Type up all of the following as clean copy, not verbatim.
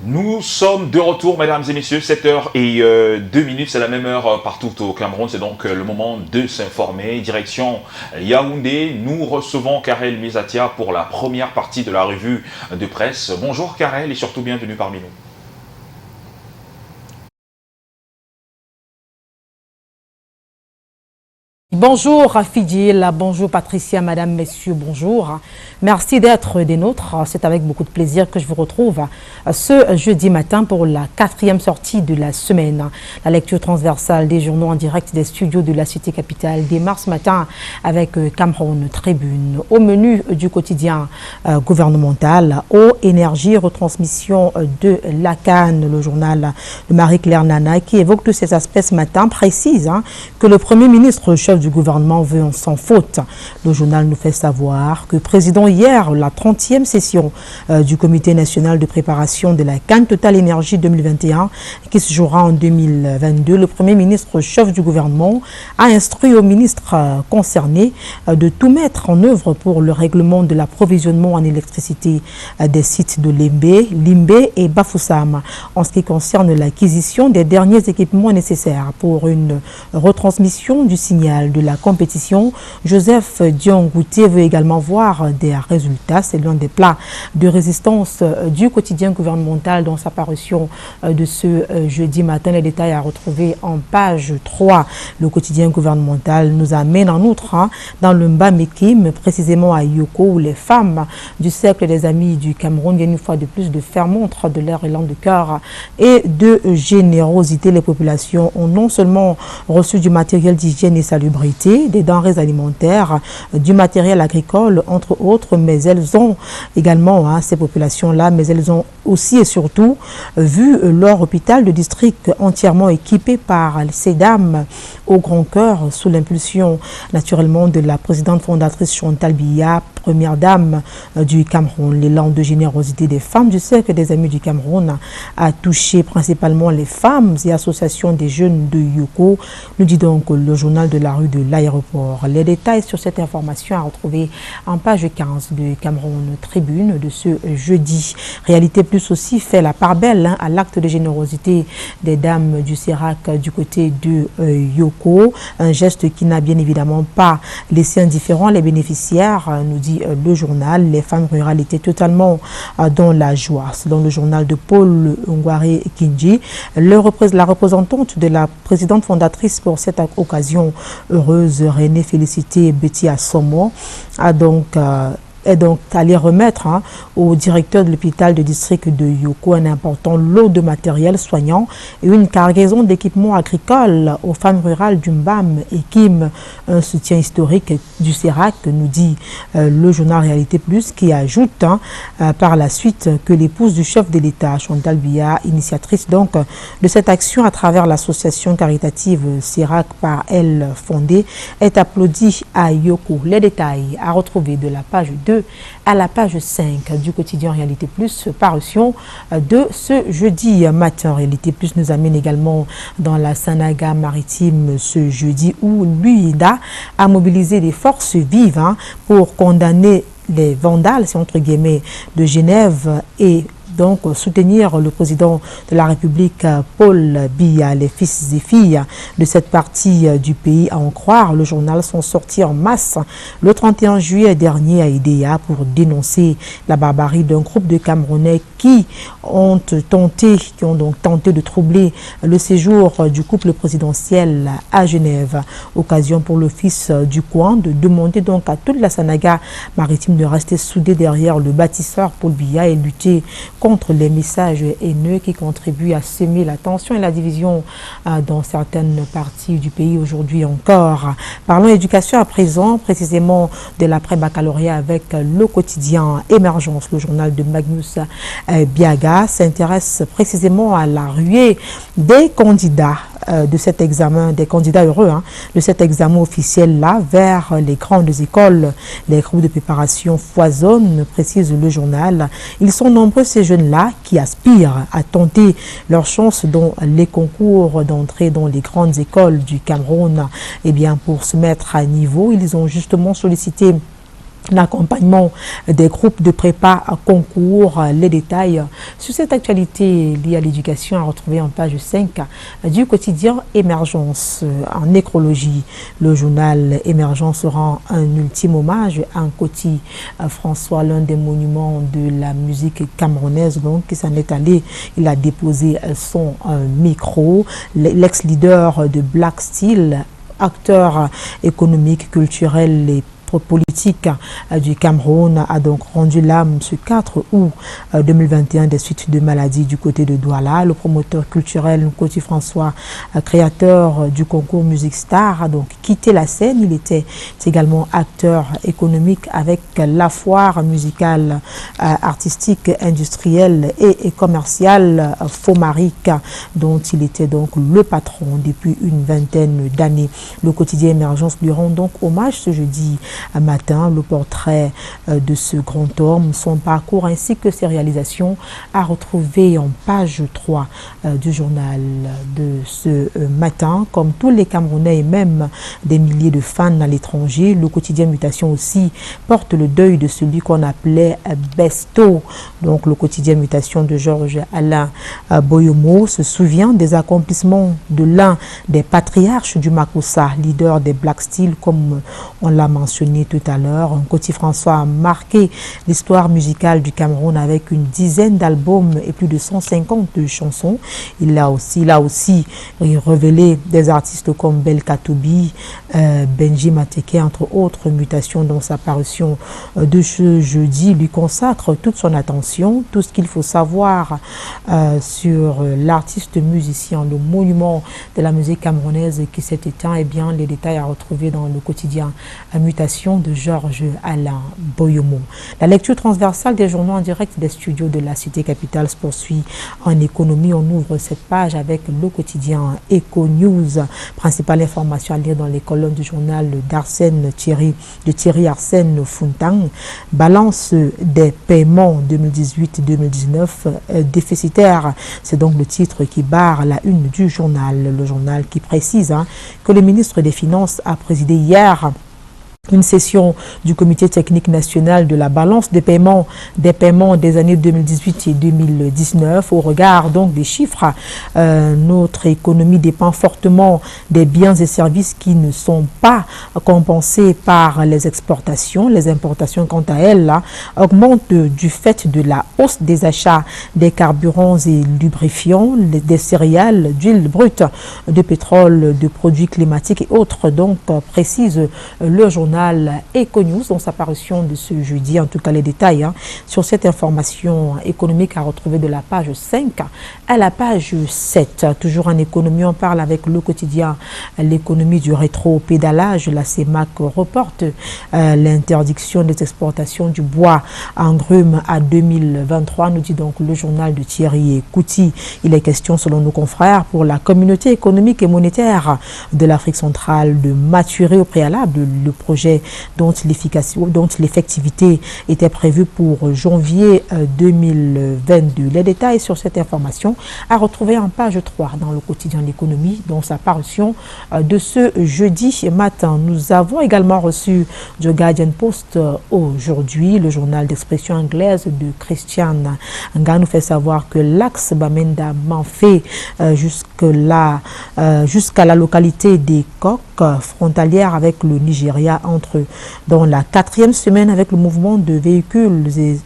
Nous sommes de retour, mesdames et messieurs, 7h02, c'est la même heure partout au Cameroun, c'est donc le moment de s'informer. Direction Yaoundé, nous recevons Karel Mizatia pour la première partie de la revue de presse. Bonjour Karel et surtout bienvenue parmi nous. Bonjour Fidjil, bonjour Patricia, madame, messieurs, bonjour. Merci d'être des nôtres. C'est avec beaucoup de plaisir que je vous retrouve ce jeudi matin pour la 4e sortie de la semaine. La lecture transversale des journaux en direct des studios de la cité capitale démarre ce matin avec Cameroun Tribune. Au menu du quotidien gouvernemental, eau, énergie, retransmission de la Cannes, le journal de Marie-Claire Nana qui évoque tous ces aspects ce matin, précise que le Premier ministre, le chef du gouvernement, veut en sans faute. Le journal nous fait savoir que président hier, la 30e session du Comité national de préparation de la Cannes Total Énergie 2021 qui se jouera en 2022, le Premier ministre, chef du gouvernement, a instruit au ministre concerné de tout mettre en œuvre pour le règlement de l'approvisionnement en électricité des sites de Limbé et Bafoussam en ce qui concerne l'acquisition des derniers équipements nécessaires pour une retransmission du signal de la compétition. Joseph Dion-Goutier veut également voir des résultats. C'est l'un des plats de résistance du quotidien gouvernemental dans sa parution de ce jeudi matin. Les détails à retrouver en page 3. Le quotidien gouvernemental nous amène en outre dans le Mbamekim, précisément à Yoko, où les femmes du cercle des amis du Cameroun viennent une fois de plus de faire montre de leur élan de cœur et de générosité. Les populations ont non seulement reçu du matériel d'hygiène et salubrité, des denrées alimentaires, du matériel agricole, entre autres, mais elles ont également, ces populations-là, mais elles ont aussi et surtout vu leur hôpital de district entièrement équipé par ces dames au grand cœur, sous l'impulsion naturellement de la présidente fondatrice Chantal Biya, première dame du Cameroun. L'élan de générosité des femmes du cercle des amis du Cameroun a touché principalement les femmes et associations des jeunes de Yoko, nous dit donc le journal de la rue de l'aéroport. Les détails sur cette information à retrouver en page 15 de Cameroun Tribune de ce jeudi. Réalité Plus aussi fait la part belle à l'acte de générosité des dames du CERAC du côté de Yoko. Un geste qui n'a bien évidemment pas laissé indifférent les bénéficiaires, nous dit le journal. Les femmes rurales étaient totalement dans la joie. Selon le journal de Paul Ngware Kinji, la représentante de la présidente fondatrice pour cette occasion heureuse, René Félicité Betty Assomo, est donc allé remettre au directeur de l'hôpital de district de Yoko un important lot de matériel soignant et une cargaison d'équipements agricoles aux femmes rurales du Mbam et Kim, un soutien historique du CERAC, nous dit le journal Réalité Plus, qui ajoute par la suite que l'épouse du chef de l'État, Chantal Biya, initiatrice donc de cette action à travers l'association caritative CERAC par elle fondée, est applaudie à Yoko. Les détails à retrouver de la page 2 à la page 5 du quotidien Réalité Plus, parution de ce jeudi matin. Réalité Plus nous amène également dans la Sanaga maritime ce jeudi où l'UIDA a mobilisé des forces vives pour condamner les vandales, c'est entre guillemets, de Genève et donc soutenir le président de la République, Paul Biya. Les fils et filles de cette partie du pays, à en croire le journal, sont sortis en masse le 31 juillet dernier à Idéa pour dénoncer la barbarie d'un groupe de Camerounais qui ont donc tenté de troubler le séjour du couple présidentiel à Genève. Occasion pour le fils du coin de demander donc à toute la Sanaga maritime de rester soudée derrière le bâtisseur Paul Biya et lutter contre les messages haineux qui contribuent à semer la tension et la division dans certaines parties du pays aujourd'hui encore. Parlons éducation à présent, précisément de l'après-baccalauréat avec le quotidien Émergence. Le journal de Magnus Biaga s'intéresse précisément à la ruée des candidats de cet examen, des candidats heureux de cet examen officiel-là vers les grandes écoles. Les groupes de préparation foisonnent, précise le journal. Ils sont nombreux ces jeunes-là qui aspirent à tenter leur chance dans les concours d'entrée dans les grandes écoles du Cameroun. Eh bien, pour se mettre à niveau, ils ont justement sollicité l'accompagnement des groupes de prépa à concours. Les détails sur cette actualité liée à l'éducation à retrouver en page 5 du quotidien Émergence. En nécrologie, le journal Émergence rend un ultime hommage à Nkoti François, l'un des monuments de la musique camerounaise, donc qui s'en est allé. Il a déposé son micro. L'ex-leader de Black Steel, acteur économique, culturel et politique du Cameroun, a donc rendu l'âme ce 4 août 2021 des suites de maladie du côté de Douala. Le promoteur culturel Nkoti François, créateur du concours Music Star, a donc quitté la scène. Il était également acteur économique avec la foire musicale, artistique, industrielle et commerciale Fomaric, dont il était donc le patron depuis une vingtaine d'années. Le quotidien Émergence lui rend donc hommage ce jeudi matin. Le portrait de ce grand homme, son parcours ainsi que ses réalisations à retrouver en page 3 du journal de ce matin. Comme tous les Camerounais et même des milliers de fans à l'étranger, le quotidien Mutation aussi porte le deuil de celui qu'on appelait Besto. Donc le quotidien Mutation de Georges Alain Boyomo se souvient des accomplissements de l'un des patriarches du Makossa, leader des Black Steel, comme on l'a mentionné tout à l'heure. Nkoti François a marqué l'histoire musicale du Cameroun avec une dizaine d'albums et plus de 150 chansons. Il a aussi révélé des artistes comme Bel Katoubi, Benji Mateke, entre autres. Mutations dont sa parution de ce jeudi lui consacre toute son attention. Tout ce qu'il faut savoir sur l'artiste musicien, le monument de la musique camerounaise qui s'est éteint, et bien les détails à retrouver dans le quotidien Mutation de Georges Alain Boyomo. La lecture transversale des journaux en direct des studios de la cité capitale se poursuit en économie. On ouvre cette page avec le quotidien Eco News. Principale information à lire dans les colonnes du journal de Thierry Arsène Fontang. Balance des paiements 2018-2019 déficitaire. C'est donc le titre qui barre la une du journal. Le journal qui précise que le ministre des Finances a présidé hier une session du comité technique national de la balance des paiements des années 2018 et 2019. Au regard donc des chiffres, notre économie dépend fortement des biens et services qui ne sont pas compensés par les exportations. Les importations, quant à elles, augmentent du fait de la hausse des achats des carburants et lubrifiants, des céréales, d'huile brute, de pétrole, de produits climatiques et autres. Donc, précise le journal Econews dans sa parution de ce jeudi. En tout cas, les détails sur cette information économique à retrouver de la page 5 à la page 7. Toujours en économie, on parle avec le quotidien L'économie du rétro-pédalage. La CEMAC reporte l'interdiction des exportations du bois en grume à 2023, nous dit donc le journal de Thierry Kouti. Il est question, selon nos confrères, pour la communauté économique et monétaire de l'Afrique centrale de maturer au préalable le projet dont l'effectivité était prévue pour janvier 2022. Les détails sur cette information à retrouver en page 3 dans le quotidien L'économie, dans sa parution de ce jeudi matin. Nous avons également reçu The Guardian Post aujourd'hui. Le journal d'expression anglaise de Christian Nga nous fait savoir que l'axe Bamenda-Manfé jusqu'à la localité des Coques, frontalière avec le Nigeria, entre dans la 4e semaine avec le mouvement de véhicules et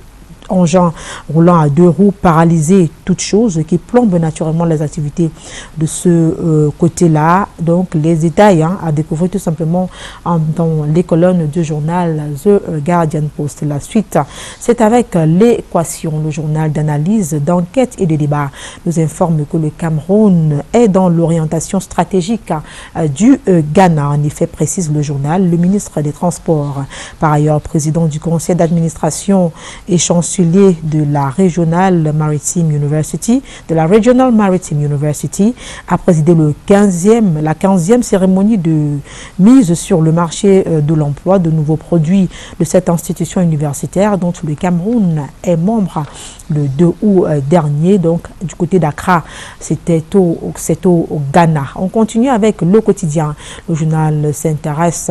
engins roulant à 2 roues paralysés, toutes choses qui plombent naturellement les activités de ce côté-là. Donc les détails à découvrir tout simplement dans les colonnes du journal The Guardian Post. La suite, c'est avec l'équation. Le journal d'analyse, d'enquête et de débat nous informe que le Cameroun est dans l'orientation stratégique du Ghana. En effet, précise le journal, le ministre des Transports, par ailleurs président du conseil d'administration et chancelier bachelier de la Regional Maritime University, a présidé la 15e cérémonie de mise sur le marché de l'emploi de nouveaux produits de cette institution universitaire dont le Cameroun est membre le 2 août dernier, donc du côté d'Accra, c'est au Ghana. On continue avec le quotidien. Le journal s'intéresse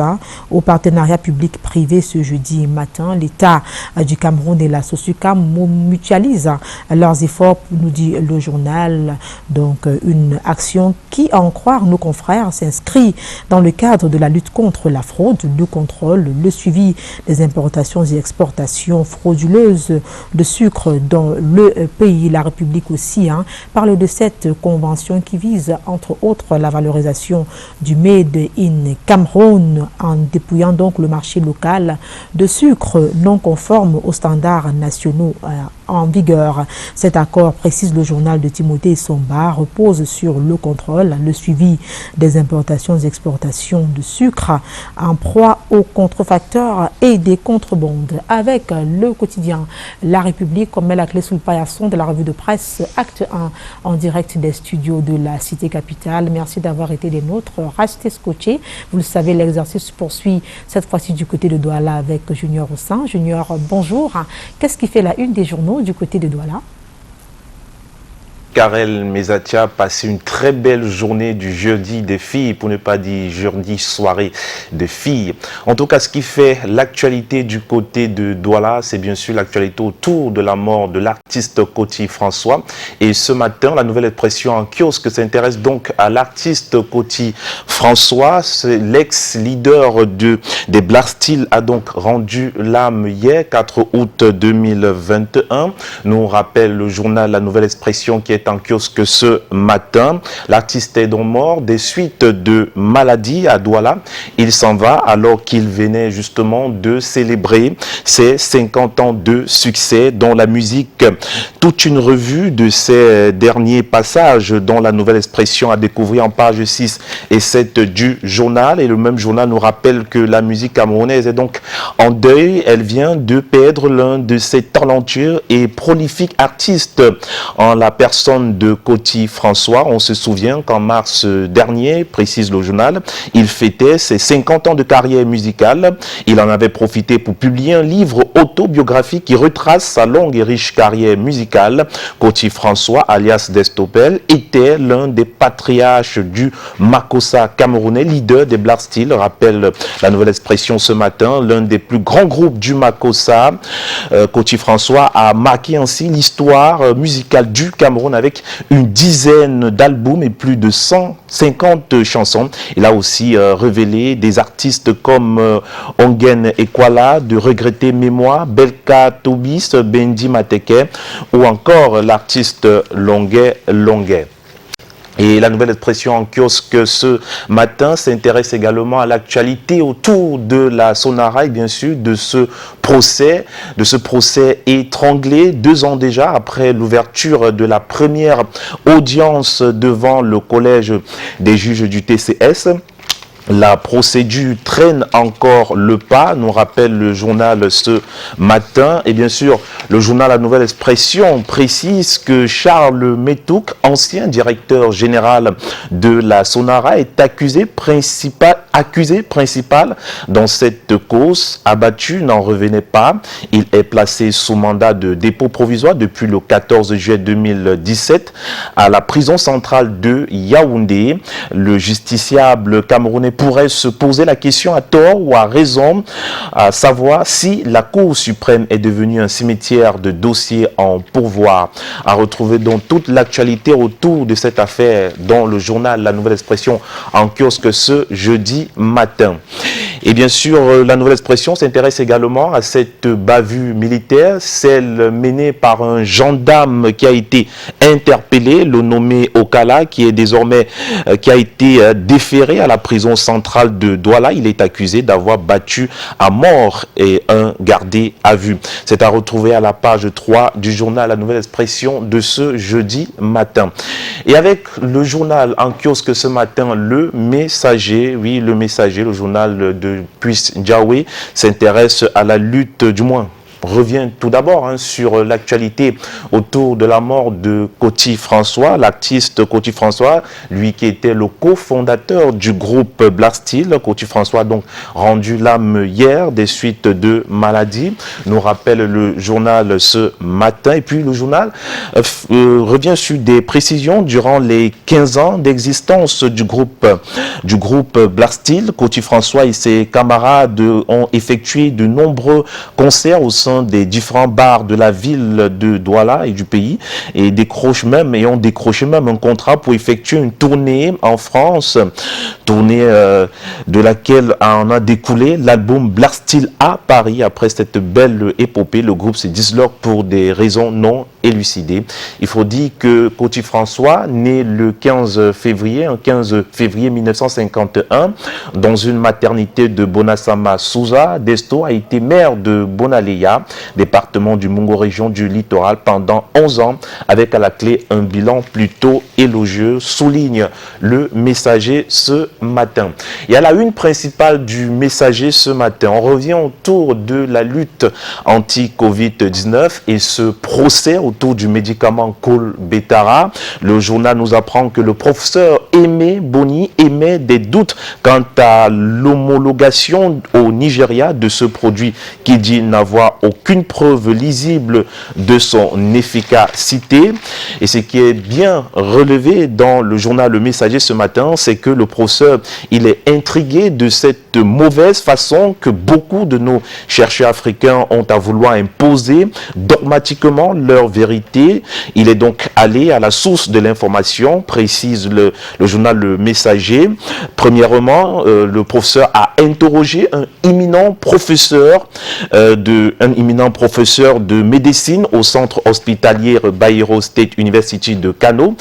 au partenariat public-privé ce jeudi matin. L'État du Cameroun et la Sosucam mutualisent leurs efforts, nous dit le journal. Donc une action qui, à en croire nos confrères, s'inscrit dans le cadre de la lutte contre la fraude, le contrôle, le suivi des importations et exportations frauduleuses de sucre dans le pays. La République aussi parle de cette convention qui vise entre autres la valorisation du Made in Cameroun en dépouillant donc le marché local de sucre non conforme aux standards nationaux en vigueur. Cet accord, précise le journal de Timothée Somba, repose sur le contrôle, le suivi des importations et exportations de sucre en proie aux contrefacteurs et des contrebandes. Avec le quotidien La République, comme met la clé sous le paillasson de la revue de presse Acte 1 en direct des studios de la cité capitale. Merci d'avoir été des nôtres. Restez scotchés. Vous le savez, l'exercice se poursuit cette fois-ci du côté de Douala avec Junior Roussin. Junior, bonjour. Qu'est-ce qui fait la une des journaux du côté de Douala? Karel Mezatia passé une très belle journée du jeudi des filles, pour ne pas dire jeudi soirée des filles. En tout cas, ce qui fait l'actualité du côté de Douala, c'est bien sûr l'actualité autour de la mort de l'artiste Koti François. Et ce matin, la Nouvelle Expression en kiosque s'intéresse donc à l'artiste Koti François. L'ex-leader des Black Steel a donc rendu l'âme hier, 4 août 2021. Nous rappelle le journal La Nouvelle Expression qui est en kiosque ce matin. L'artiste est donc mort des suites de maladie à Douala. Il s'en va alors qu'il venait justement de célébrer ses 50 ans de succès dans la musique. Toute une revue de ces derniers passages dont La Nouvelle Expression a découvert en page 6 et 7 du journal. Et le même journal nous rappelle que la musique camerounaise est donc en deuil. Elle vient de perdre l'un de ses talentueux et prolifiques artistes en la personne de Koti François. On se souvient qu'en mars dernier, précise le journal, il fêtait ses 50 ans de carrière musicale. Il en avait profité pour publier un livre autobiographique qui retrace sa longue et riche carrière musicale. Koti François, alias Destopel, était l'un des patriarches du Makossa camerounais, leader des Black Steel, rappelle La Nouvelle Expression ce matin, l'un des plus grands groupes du Makossa. Koti François a marqué ainsi l'histoire musicale du Cameroun avec une dizaine d'albums et plus de 150 chansons. Il a aussi révélé des artistes comme Ongen Ekwala, de Regretter Mémoire, Belka Tobis, Bendi Mateke ou encore l'artiste Longuet. Et La Nouvelle Expression en kiosque ce matin s'intéresse également à l'actualité autour de la Sonara et bien sûr de ce procès étranglé 2 ans déjà après l'ouverture de la première audience devant le collège des juges du TCS. La procédure traîne encore le pas, nous rappelle le journal ce matin. Et bien sûr, le journal La Nouvelle Expression précise que Charles Metouk, ancien directeur général de la Sonara, est accusé principal dans cette cause. Abattu, n'en revenait pas. Il est placé sous mandat de dépôt provisoire depuis le 14 juillet 2017 à la prison centrale de Yaoundé. Le justiciable camerounais pourrait se poser la question à tort ou à raison, à savoir si la Cour suprême est devenue un cimetière de dossiers en pourvoir. À retrouver donc toute l'actualité autour de cette affaire dans le journal La Nouvelle Expression en kiosque ce jeudi matin. Et bien sûr, La Nouvelle Expression s'intéresse également à cette bavure militaire, celle menée par un gendarme qui a été interpellé, le nommé Okala, qui a été déféré à la prison centrale de Douala. Il est accusé d'avoir battu à mort et un gardé à vue. C'est à retrouver à la page 3 du journal La Nouvelle Expression de ce jeudi matin. Et avec le journal en kiosque ce matin, Le Messager, oui, Le Messager, le journal de Puis Ndiawe, s'intéresse à la lutte, du moins revient tout d'abord sur l'actualité autour de la mort de Coty François, l'artiste Coty François, lui qui était le cofondateur du groupe Black Steel. Coty François donc rendu l'âme hier des suites de maladie, nous rappelle le journal ce matin. Et puis le journal revient sur des précisions durant les 15 ans d'existence du groupe Black Steel. Coty François et ses camarades ont effectué de nombreux concerts au sein des différents bars de la ville de Douala et du pays et ont décroché même un contrat pour effectuer une tournée en France, tournée de laquelle en a découlé l'album Black Steel à Paris. Après cette belle épopée, le groupe se disloque pour des raisons non élucidées. Il faut dire que Coty François, né le 15 février 1951, dans une maternité de Bonasama Souza, Desto, a été maire de Bonaleya, département du Mungo, région du littoral, pendant 11 ans, avec à la clé un bilan plutôt élogieux, souligne le Messager ce matin. Et à la une principale du Messager ce matin, on revient autour de la lutte anti-Covid-19 et ce procès autour du médicament Colbetara. Le journal nous apprend que le professeur Aimé Boni émet des doutes quant à l'homologation au Nigeria de ce produit qui dit n'avoir aucune preuve lisible de son efficacité. Et ce qui est bien relevé dans le journal Le Messager ce matin, c'est que le professeur, il est intrigué de cette mauvaise façon que beaucoup de nos chercheurs africains ont à vouloir imposer dogmatiquement leur vérité. Il est donc allé à la source de l'information, précise le journal Le Messager. Premièrement, le professeur a interrogé un éminent professeur de médecine au centre hospitalier Bayero State University de Kano.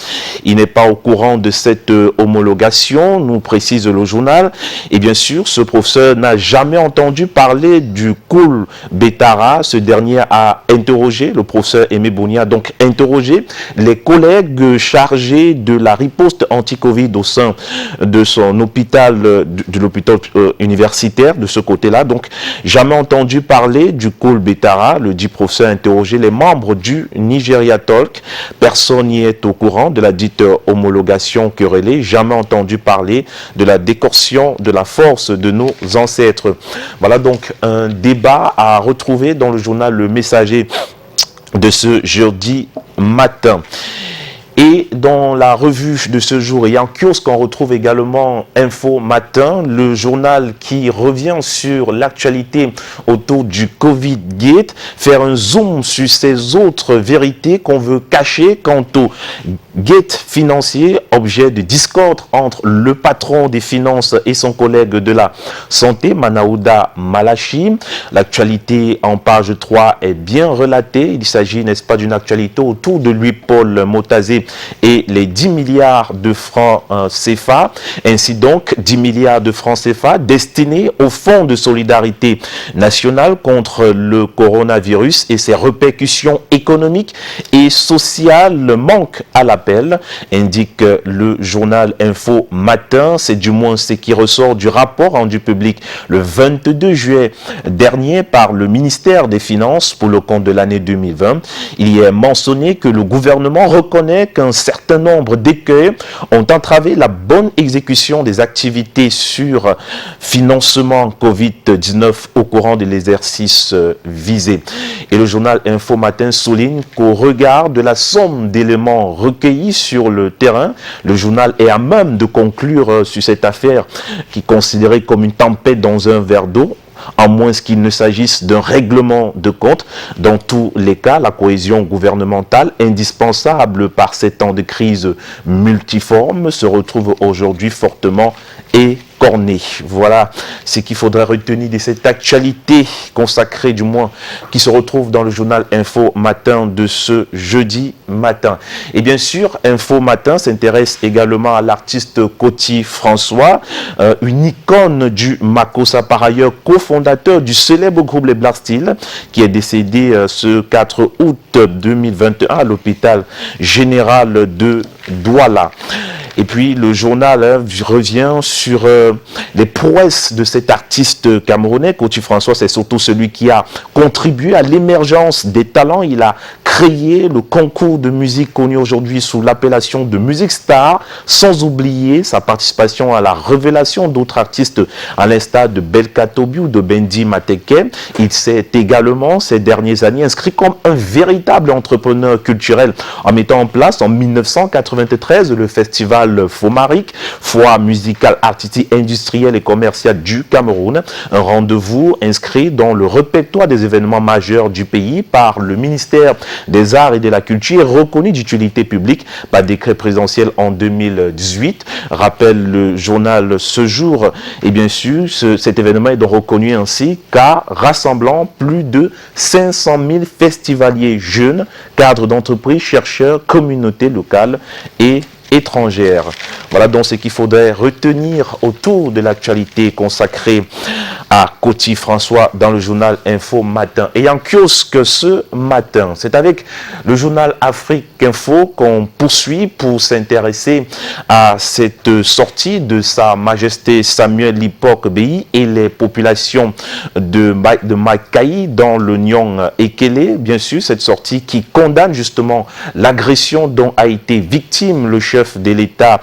Il n'est pas au courant de cette homologation, nous précise le journal. Et bien sûr, ce professeur n'a jamais entendu parler du Colbetara. Ce dernier a interrogé, le professeur Aimé Boni a donc interrogé les collègues chargés de la riposte anti-Covid au sein de son hôpital, de l'hôpital universitaire de ce côté-là. Donc, jamais entendu parler du Colbetara. Le dit professeur a interrogé les membres du Nigeria Talk. Personne n'y est au courant de la dite homologation querellée. Jamais entendu parler de la décortion de la force de nos ancêtres. Voilà donc un débat à retrouver dans le journal Le Messager de ce jeudi matin. Et dans la revue de ce jour, et en kiosque, on retrouve également Info Matin, le journal qui revient sur l'actualité autour du Covid-Gate, faire un zoom sur ces autres vérités qu'on veut cacher quant au Gate financier, objet de discorde entre le patron des finances et son collègue de la santé, Manaouda Malachi. L'actualité en page 3 est bien relatée. Il s'agit, n'est-ce pas, d'une actualité autour de lui, Paul Motazé, et les 10 milliards de francs CFA. Ainsi donc, 10 milliards de francs CFA destinés au Fonds de solidarité nationale contre le coronavirus et ses répercussions économiques et sociales manquent à l'appel, indique le journal Info Matin. C'est du moins ce qui ressort du rapport rendu public le 22 juillet dernier par le ministère des Finances pour le compte de l'année 2020. Il y est mentionné que le gouvernement reconnaît qu'un certain nombre d'écueils ont entravé la bonne exécution des activités sur financement Covid-19 au courant de l'exercice visé. Et le journal Info Matin souligne qu'au regard de la somme d'éléments recueillis sur le terrain, le journal est à même de conclure sur cette affaire qui est considérée comme une tempête dans un verre d'eau, à moins qu'il ne s'agisse d'un règlement de compte. Dans tous les cas, la cohésion gouvernementale, indispensable par ces temps de crise multiforme, se retrouve aujourd'hui fortement écornée. Voilà ce qu'il faudrait retenir de cette actualité consacrée, du moins, qui se retrouve dans le journal Info Matin de ce jeudi matin. Et bien sûr, Info Matin s'intéresse également à l'artiste Coty François, une icône du Makossa, par ailleurs cofondateur du célèbre groupe Les Black Steel, qui est décédé ce 4 août 2021 à l'hôpital général de Douala. Et puis le journal revient sur les prouesses de cet artiste camerounais. Koti François, c'est surtout celui qui a contribué à l'émergence des talents. Il a créé le concours de musique connu aujourd'hui sous l'appellation de Musique Star, sans oublier sa participation à la révélation d'autres artistes à l'instar de Belka Tobi ou de Bendi Mateke. Il s'est également, ces dernières années, inscrit comme un véritable entrepreneur culturel en mettant en place en 1993 le festival Fomaric, foire musicale, artistique, industrielle et commerciale du Cameroun. Un rendez-vous inscrit dans le répertoire des événements majeurs du pays par le ministère des Arts et de la Culture, reconnu d'utilité publique par décret présidentiel en 2018. Rappelle le journal Ce Jour. Et bien sûr, cet événement est donc reconnu ainsi car rassemblant plus de 500 000 festivaliers jeunes, cadres d'entreprises, chercheurs, communautés locales et étrangères. Voilà donc ce qu'il faudrait retenir autour de l'actualité consacrée à Koti François dans le journal Info Matin. Et en kiosque ce matin, c'est avec le journal Afrique Info qu'on poursuit pour s'intéresser à cette sortie de Sa Majesté Samuel Lipok Beyi et les populations de Makai dans le Nyong Ekele. Bien sûr, cette sortie qui condamne justement l'agression dont a été victime le chef de l'État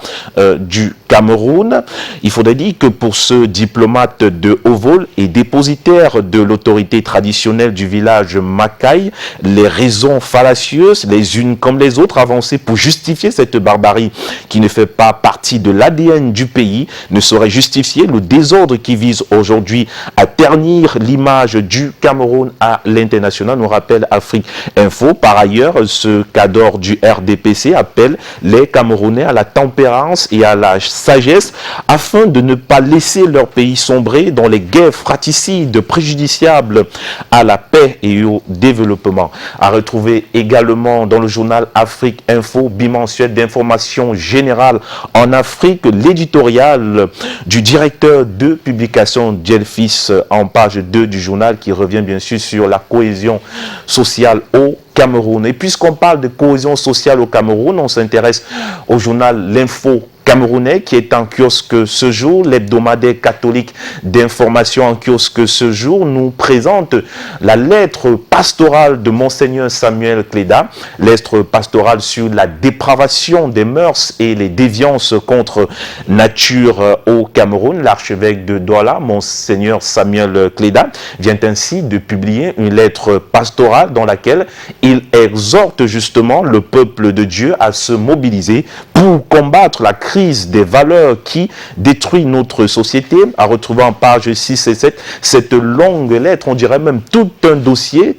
du Cameroun. Il faudrait dire que pour ce diplomate de haut vol et dépositaire de l'autorité traditionnelle du village Makai, les raisons fallacieuses, les unes comme les autres, avancées pour justifier cette barbarie qui ne fait pas partie de l'ADN du pays, ne sauraient justifier le désordre qui vise aujourd'hui à ternir l'image du Cameroun à l'international, nous rappelle Afrique Info. Par ailleurs, ce cadre du RDPC appelle les Camerounais à la tempérance et à la sagesse afin de ne pas laisser leur pays sombrer dans les guerres fratricides préjudiciables à la paix et au développement. À retrouver également dans le journal Afrique Info, bimensuel d'information générale en Afrique, l'éditorial du directeur de publication Djelfis en page 2 du journal qui revient bien sûr sur la cohésion sociale au Cameroun. Et puisqu'on parle de cohésion sociale au Cameroun, on s'intéresse au journal L'Info camerounais qui est en kiosque ce jour. L'hebdomadaire catholique d'information en kiosque ce jour nous présente la lettre pastorale de Monseigneur Samuel Cléda, lettre pastorale sur la dépravation des mœurs et les déviances contre nature au Cameroun. L'archevêque de Douala, Monseigneur Samuel Cléda, vient ainsi de publier une lettre pastorale dans laquelle il exhorte justement le peuple de Dieu à se mobiliser pour combattre la crise des valeurs qui détruit notre société. À retrouver en page 6 et 7 cette longue lettre, on dirait même tout un dossier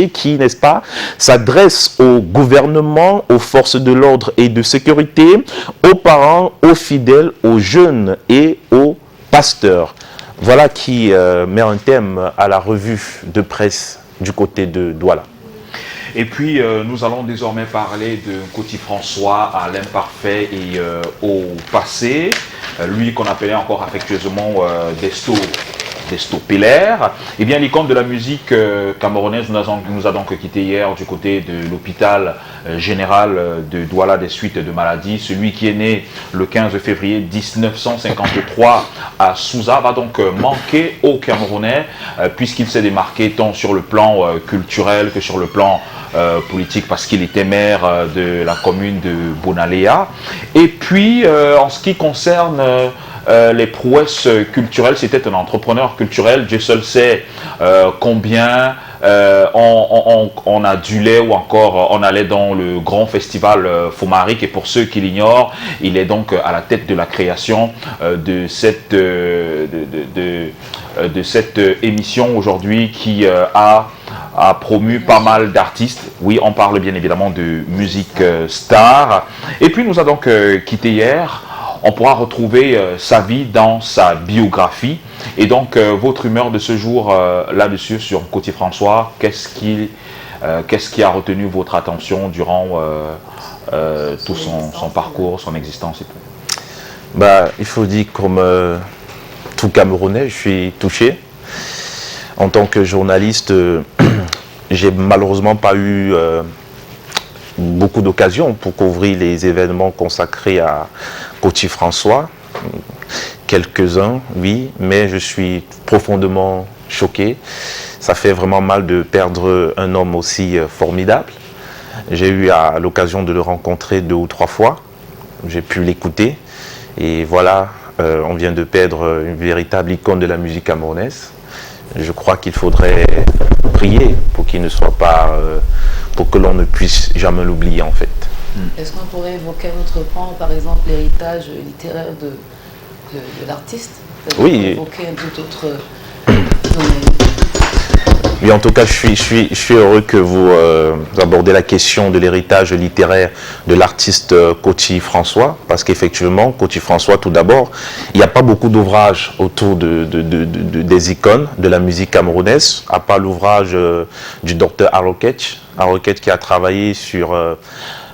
qui, n'est-ce pas, s'adresse au gouvernement, aux forces de l'ordre et de sécurité, aux parents, aux fidèles, aux jeunes et aux pasteurs. Voilà qui met un thème à la revue de presse du côté de Douala. Et puis, nous allons désormais parler de Koti François à l'imparfait et au passé. Lui qu'on appelait encore affectueusement Desto Peller. Eh bien, l'icône de la musique camerounaise nous a donc quitté hier du côté de l'hôpital général de Douala des suites de maladies. Celui qui est né le 15 février 1953 à Souza va donc manquer aux Camerounais puisqu'il s'est démarqué tant sur le plan culturel que sur le plan politique parce qu'il était maire de la commune de Bonalea. Et puis, en ce qui concerne les prouesses culturelles, c'était un entrepreneur culturel. Dieu seul sait combien on adulait ou encore on allait dans le grand festival Fomaric. Et pour ceux qui l'ignorent, il est donc à la tête de la création de cette émission aujourd'hui qui a promu pas mal d'artistes. Oui, on parle bien évidemment de musique star. Et puis nous a donc quitté hier. On pourra retrouver sa vie dans sa biographie. Et donc, votre humeur de ce jour là-dessus sur Koti François, qu'est-ce qui a retenu votre attention durant tout son parcours, son existence et tout? Bah, il faut dire, comme tout Camerounais, je suis touché. En tant que journaliste, j'ai malheureusement pas eu beaucoup d'occasions pour couvrir les événements consacrés à Koti François. quelques-uns, oui, mais je suis profondément choqué. Ça fait vraiment mal de perdre un homme aussi formidable. J'ai eu l'occasion de le rencontrer 2 ou 3 fois. J'ai pu l'écouter. Et voilà, on vient de perdre une véritable icône de la musique camerounaise. Je crois qu'il faudrait prier pour qu'il ne soit pas, pour que l'on ne puisse jamais l'oublier en fait. Est-ce qu'on pourrait évoquer votre point, par exemple, l'héritage littéraire de l'artiste? Oui. Évoquer un tout autre domaine. Oui, en tout cas, je suis heureux que vous abordez la question de l'héritage littéraire de l'artiste Koti François, parce qu'effectivement, Koti François, tout d'abord, il n'y a pas beaucoup d'ouvrages autour des icônes de la musique camerounaise, à part l'ouvrage du docteur Arroquet qui a travaillé sur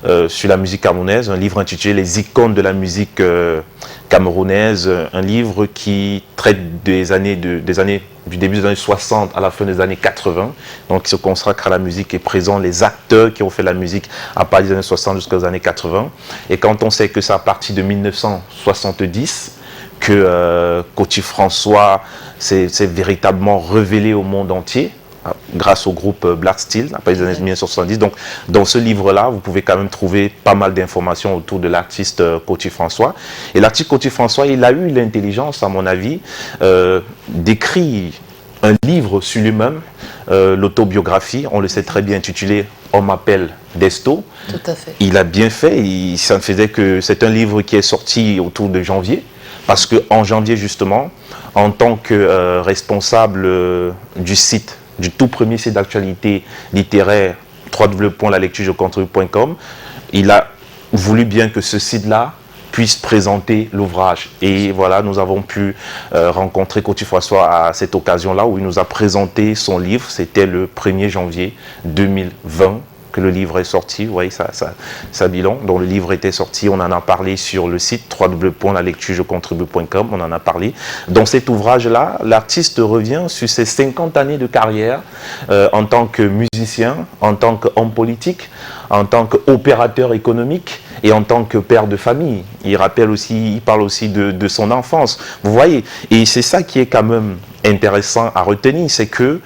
la musique camerounaise, un livre intitulé Les icônes de la musique camerounaise, un livre qui traite du début des années 60 à la fin des années 80, donc qui se consacre à la musique et présente les acteurs qui ont fait la musique à partir des années 60 jusqu'aux années 80. Et quand on sait que c'est à partir de 1970 que Koti François s'est véritablement révélé au monde entier, grâce au groupe Black Steel, après les années 1970. Donc, dans ce livre-là, vous pouvez quand même trouver pas mal d'informations autour de l'artiste Koti François. Et l'artiste Koti François, il a eu l'intelligence, à mon avis, d'écrire un livre sur lui-même, l'autobiographie, on le sait très bien, intitulé « On m'appelle Desto ». Tout à fait. Il a bien fait, ça ne faisait que... C'est un livre qui est sorti autour de janvier, parce qu'en janvier, justement, en tant que responsable du site, du tout premier site d'actualité littéraire www.lalecturejecontribue.com, il a voulu bien que ce site-là puisse présenter l'ouvrage. Et voilà, nous avons pu rencontrer Koti François à cette occasion-là où il nous a présenté son livre. C'était le 1er janvier 2020 que le livre est sorti. Vous voyez, ça bilan. Donc le livre était sorti, on en a parlé sur le site www.lalecturejecontribue.com, on en a parlé. Dans cet ouvrage-là, l'artiste revient sur ses 50 années de carrière en tant que musicien, en tant qu'homme politique, en tant qu'opérateur économique et en tant que père de famille. Il parle aussi de son enfance. Vous voyez, et c'est ça qui est quand même intéressant à retenir, c'est que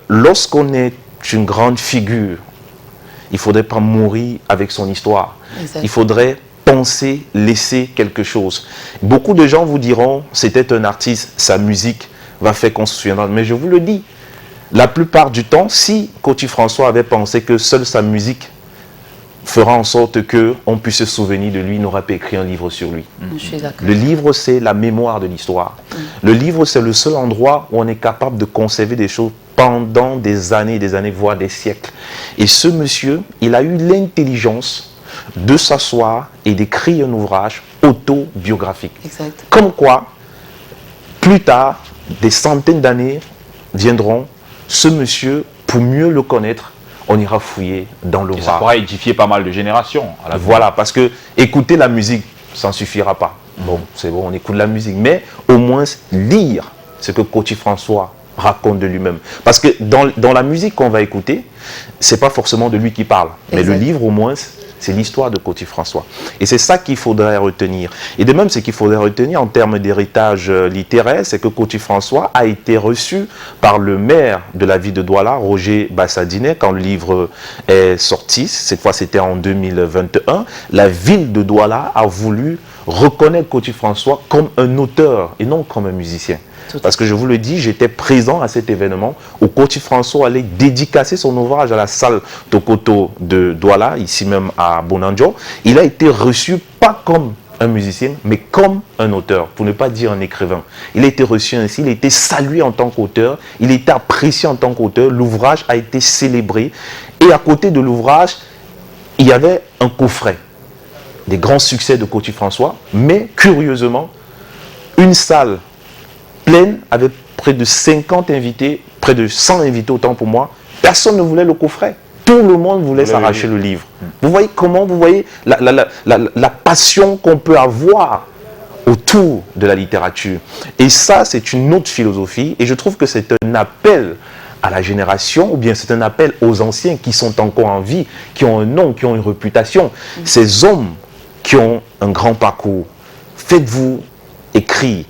lorsqu'on est une grande figure, il ne faudrait pas mourir avec son histoire. Exactement. Il faudrait penser, laisser quelque chose. Beaucoup de gens vous diront, c'était un artiste, sa musique va faire qu'on se souviendra. Mais je vous le dis, la plupart du temps, si Koti François avait pensé que seule sa musique fera en sorte qu'on puisse se souvenir de lui, il n'aurait pas écrit un livre sur lui. Je suis d'accord. Le livre, c'est la mémoire de l'histoire. Le livre, c'est le seul endroit où on est capable de conserver des choses pendant des années, voire des siècles. Et ce monsieur, il a eu l'intelligence de s'asseoir et d'écrire un ouvrage autobiographique. Exact. Comme quoi, plus tard, des centaines d'années viendront, ce monsieur, pour mieux le connaître, on ira fouiller dans l'ouvrage. Ça pourra édifier pas mal de générations. Voilà, parce que écouter la musique, ça ne suffira pas. Bon, c'est bon, on écoute la musique, mais au moins lire ce que Koti François raconte de lui-même. Parce que dans la musique qu'on va écouter, c'est pas forcément de lui qui parle. Mais le livre, au moins, c'est l'histoire de Koti François. Et c'est ça qu'il faudrait retenir. Et de même, ce qu'il faudrait retenir en termes d'héritage littéraire, c'est que Koti François a été reçu par le maire de la ville de Douala, Roger Bassadinet, quand le livre est sorti. Cette fois, c'était en 2021. La ville de Douala a voulu reconnaître Koti François comme un auteur et non comme un musicien. Parce que je vous le dis, j'étais présent à cet événement où Koti François allait dédicacer son ouvrage à la salle Tokoto de Douala, ici même à Bonanjo. Il a été reçu pas comme un musicien, mais comme un auteur, pour ne pas dire un écrivain. Il a été reçu ainsi, il a été salué en tant qu'auteur, il a été apprécié en tant qu'auteur, l'ouvrage a été célébré. Et à côté de l'ouvrage, il y avait un coffret des grands succès de Koti François, mais curieusement, une salle pleine avec près de 50 invités, près de 100 invités autant pour moi. Personne ne voulait le coffret. Tout le monde voulait s'arracher le livre. Vous voyez comment, vous voyez la passion qu'on peut avoir autour de la littérature. Et ça, c'est une autre philosophie. Et je trouve que c'est un appel à la génération, ou bien c'est un appel aux anciens qui sont encore en vie, qui ont un nom, qui ont une réputation. Ces hommes qui ont un grand parcours, faites-vous écrire.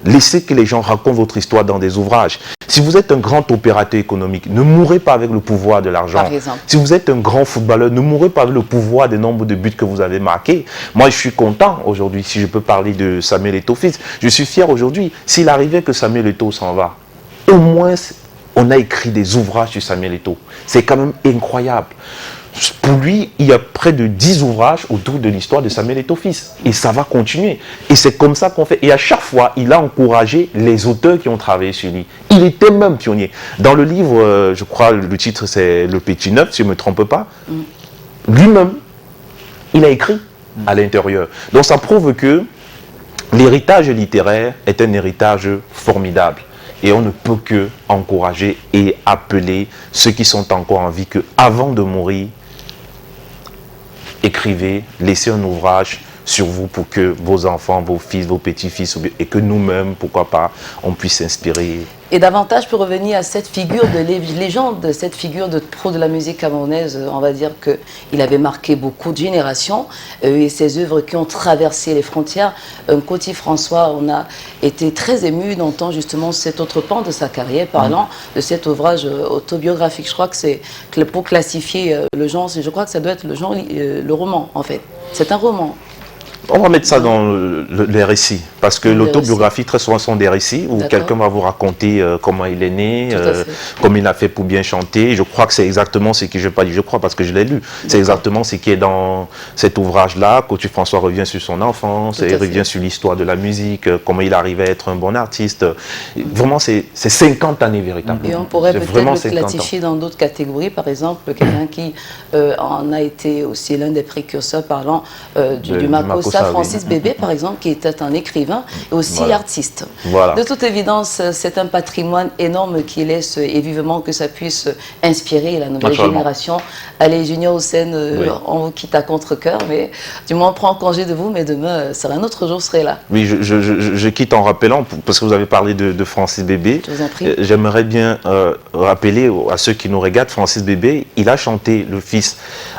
Laissez que les gens racontent votre histoire dans des ouvrages. Si vous êtes un grand opérateur économique, ne mourrez pas avec le pouvoir de l'argent. Si vous êtes un grand footballeur, ne mourrez pas avec le pouvoir des nombres de buts que vous avez marqués. Moi, je suis content aujourd'hui, si je peux parler de Samuel Eto'o-Fils. Je suis fier aujourd'hui. S'il arrivait que Samuel Eto'o s'en va, au moins, on a écrit des ouvrages sur Samuel Eto'o. C'est quand même incroyable. Pour lui, il y a près de 10 ouvrages autour de l'histoire de Samuel Eto'o-Fils. Et ça va continuer. Et c'est comme ça qu'on fait. Et à chaque fois, il a encouragé les auteurs qui ont travaillé sur lui. Il était même pionnier. Dans le livre, je crois, le titre c'est Le Petit Neuf, si je ne me trompe pas. Lui-même, il a écrit à l'intérieur. Donc ça prouve que l'héritage littéraire est un héritage formidable. Et on ne peut que encourager et appeler ceux qui sont encore en vie que, avant de mourir, écrivez, laissez un ouvrage sur vous pour que vos enfants, vos fils, vos petits-fils, et que nous-mêmes, pourquoi pas, on puisse s'inspirer. Et davantage pour revenir à cette figure de légende, cette figure de pro de la musique camerounaise, on va dire qu'il avait marqué beaucoup de générations et ses œuvres qui ont traversé les frontières. Coty François, on a été très ému d'entendre justement cet autre pan de sa carrière parlant de cet ouvrage autobiographique. Je crois que c'est pour classifier le genre, je crois que ça doit être le genre, le roman en fait. C'est un roman. On va mettre ça dans les récits, parce que l'autobiographie, très souvent, sont des récits où quelqu'un va vous raconter comment il est né, comment il a fait pour bien chanter. Je crois que c'est exactement ce que je n'ai pas dit, je crois, parce que je l'ai lu. C'est exactement ce qui est dans cet ouvrage-là. Coty François revient sur son enfance, il revient sur l'histoire de la musique, comment il arrivait à être un bon artiste. Vraiment, c'est 50 années véritablement. Et on pourrait peut-être le classifier dans d'autres catégories, par exemple, quelqu'un qui en a été aussi l'un des précurseurs parlant du Makossa. Francis Bébé, par exemple, qui était un écrivain et aussi artiste. De toute évidence, c'est un patrimoine énorme qui laisse et vivement que ça puisse inspirer la nouvelle génération. Allez, Junior Hussein, on vous quitte à contre-cœur, mais du moins on prend congé de vous, mais demain, un autre jour, serait là. Oui, je quitte en rappelant, parce que vous avez parlé de Francis Bébé. Je vous en prie. J'aimerais bien rappeler à ceux qui nous regardent, Francis Bébé, il a chanté le fils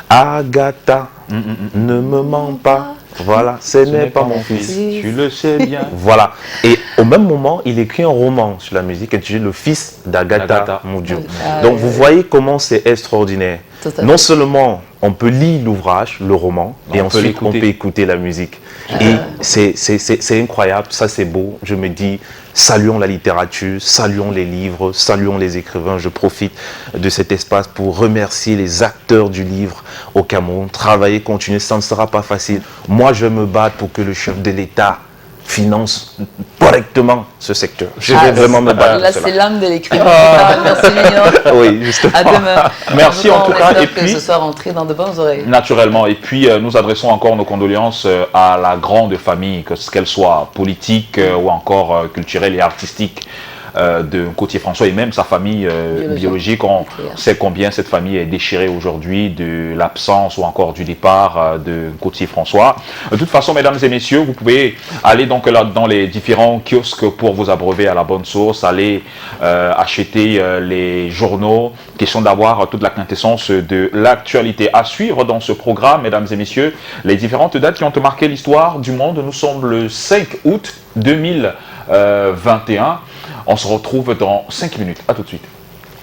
Agatha, ne me mens pas. Voilà, ce n'est pas mon fils. Tu le sais bien. Voilà. Et au même moment, il écrit un roman sur la musique intitulé Le fils d'Agatha Moudio. Donc vous voyez comment c'est extraordinaire. Non seulement on peut lire l'ouvrage, le roman, et ensuite on peut écouter la musique. Et c'est incroyable, ça c'est beau. Je me dis, saluons la littérature, saluons les livres, saluons les écrivains. Je profite de cet espace pour remercier les acteurs du livre au Cameroun. Travailler, continuer, ça ne sera pas facile. Moi, je me bats pour que le chef de l'État finance correctement ce secteur. Je vais vraiment me battre. Là, c'est l'âme de l'écrivain. Merci, Mignon. Oui, justement. À demain. Merci en tout cas. Et puis, que ce soit rentré dans de bonnes oreilles. Naturellement. Et puis, nous adressons encore nos condoléances à la grande famille, qu'elle soit politique ou encore culturelle et artistique, de Coty François et même sa famille biologique. On sait combien cette famille est déchirée aujourd'hui de l'absence ou encore du départ de Coty François. De toute façon, mesdames et messieurs, vous pouvez aller donc là dans les différents kiosques pour vous abreuver à la bonne source, aller acheter les journaux, question d'avoir toute la quintessence de l'actualité. À suivre dans ce programme, mesdames et messieurs, les différentes dates qui ont marqué l'histoire du monde. Nous sommes le 5 août 2021. On se retrouve dans 5 minutes. À tout de suite.